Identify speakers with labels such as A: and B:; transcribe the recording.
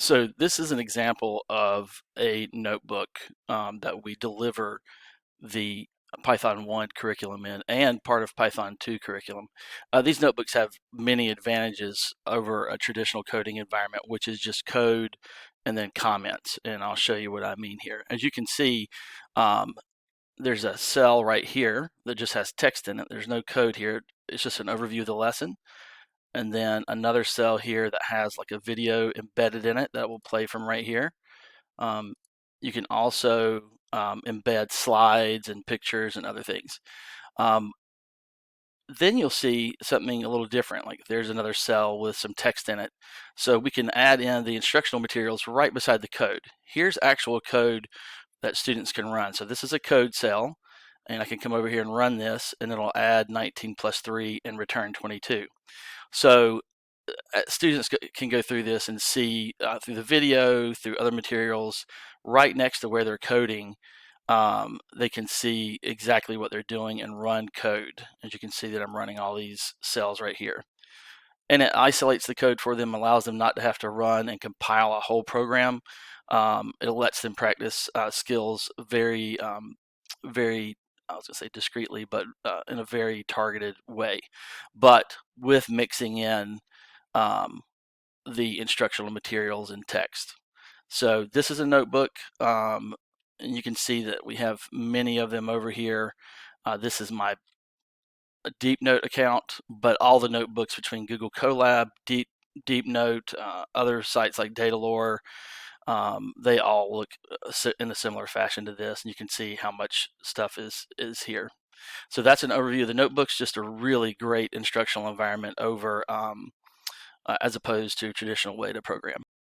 A: So this is an example of a notebook that we deliver the Python 1 curriculum in and part of Python 2 curriculum. These notebooks have many advantages over a traditional coding environment, which is just code and then comments. And I'll show you what I mean here. As you can see, um, there's a cell right here that just has text in it. There's no code here. It's just an overview of the lesson. And then another cell here that has like a video embedded in it that will play from right here. Um, you can also embed slides and pictures and other things. Um, then you'll see something a little different, like there's another cell with some text in it. So we can add in the instructional materials right beside the code. Here's actual code that students can run. So this is a code cell, and I can come over here and run this, and it'll add 19 plus 3 and return 22. So students can go through this and see through the video, through other materials, right next to where they're coding. They can see exactly what they're doing and run code. As you can see that I'm running all these cells right here. And it isolates the code for them, allows them not to have to run and compile a whole program. It lets them practice skills very, very, I was going to say discreetly, but in a very targeted way, but with mixing in um, the instructional materials and text. So this is a notebook, and you can see that we have many of them over here. This is my Deepnote account, but all the notebooks between Google Colab, Deepnote, other sites like Datalore, they all look in a similar fashion to this, and you can see how much stuff is here. So that's an overview of the notebooks, just a really great instructional environment over as opposed to a traditional way to program.